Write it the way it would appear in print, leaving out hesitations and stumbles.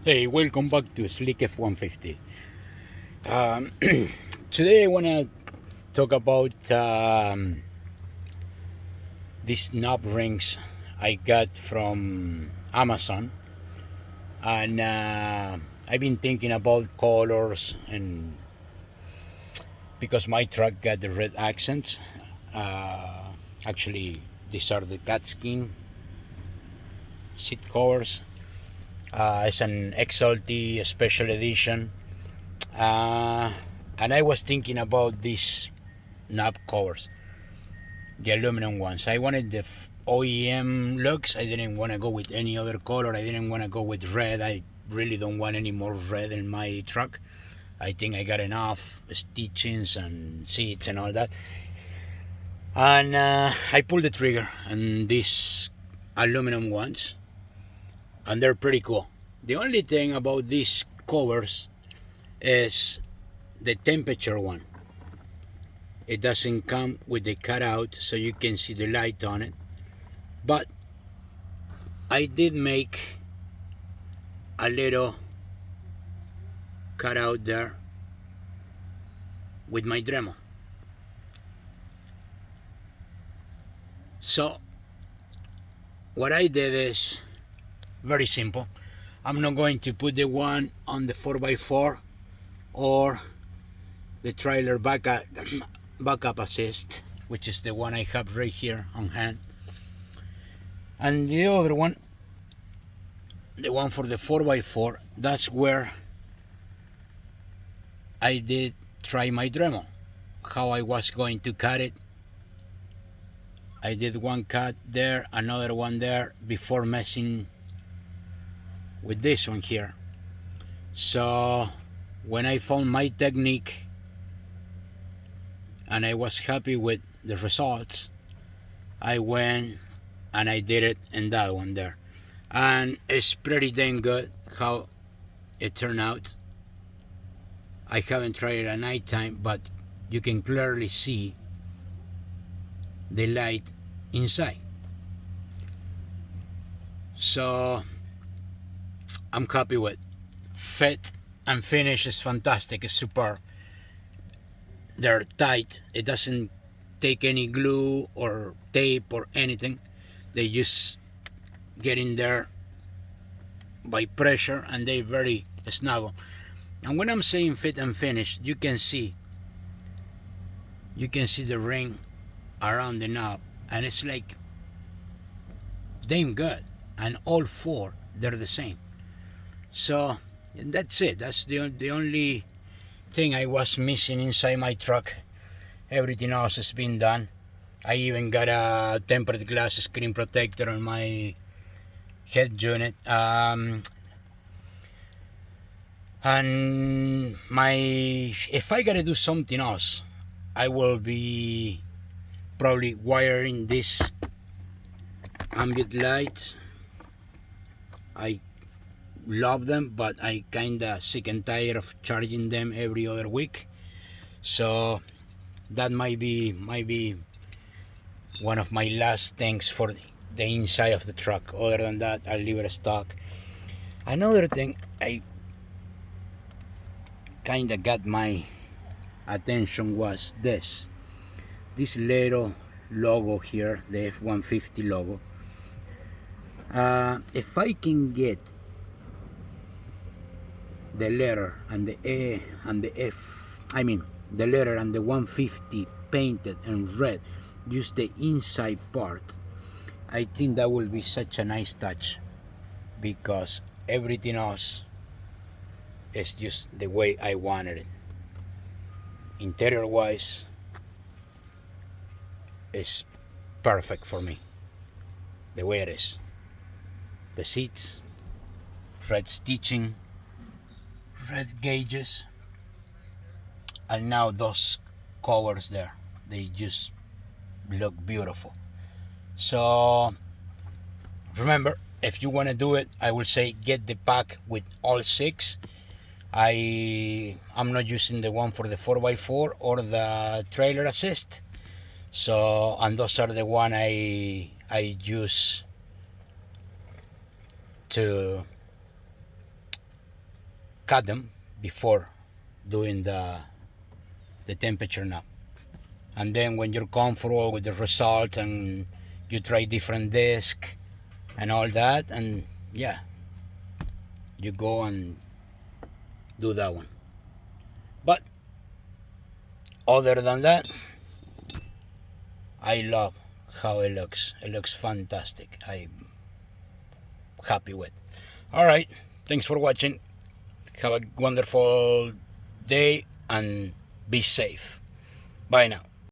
Hey, welcome back to Slick F-150. Um, Today I want to talk about these knob rings I got from Amazon, and I've been thinking about colors, and because my truck got the red accents, uh, actually these are the cat skin seat covers. It's an XLT special edition. Uh, and I was thinking about these knob covers, the aluminum ones. I wanted the OEM looks. I didn't want to go with any other color. I didn't want to go with red. I really don't want any more red in my truck. I think I got enough stitchings and seats and all that. And I pulled the trigger on these aluminum ones, and they're pretty cool. The only thing about these covers is the temperature one. It doesn't come with the cutout so you can see the light on it, but I did make a little cutout there with my Dremel. So what I did is very simple. I'm not going to put the one on the 4x4 or the trailer backup assist, which is the one I have right here on hand, and the other one, the one for the 4x4, that's where I did try my Dremel, how I was going to cut it. I did one cut there, another one there, before messing with this one here. So when I found my technique and I was happy with the results, I went and I did it in that one there. And it's pretty dang good how it turned out. I haven't tried it at night time, but you can clearly see the light inside. So I'm happy with fit and finish is fantastic. It's superb. They're tight. It doesn't take any glue or tape or anything. They just get in there by pressure, and they very snuggle. And when I'm saying fit and finish, you can see the ring around the knob, and it's like damn good. And all four, they're the same. So that's it. That's the only thing I was missing inside my truck. Everything else has been done. I even got a tempered glass screen protector on my head unit. And if I gotta do something else, I will be probably wiring this ambient lights. I love them, but I kinda sick and tired of charging them every other week. So that might be one of my last things for the inside of the truck. Other than that, I'll leave it stock. Another thing I kinda got my attention was this little logo here, the F-150 logo. If I can get the letter and the A and the F, I mean the letter and the 150 painted in red, just the inside part, I think that will be such a nice touch, because everything else is just the way I wanted it. Interior wise, it's perfect for me the way it is. The seats, red stitching, red gauges, and now those covers there, they just look beautiful. So remember, if you want to do it, I will say get the pack with all six. I'm not using the one for the 4x4 or the trailer assist, so, and those are the one I use to cut them before doing the temperature knob. And then when you're comfortable with the result and you try different disc and all that, and yeah, you go and do that one. But other than that, I love how it looks. It looks fantastic. I'm happy with. All right, thanks for watching. Have a wonderful day and be safe. Bye now.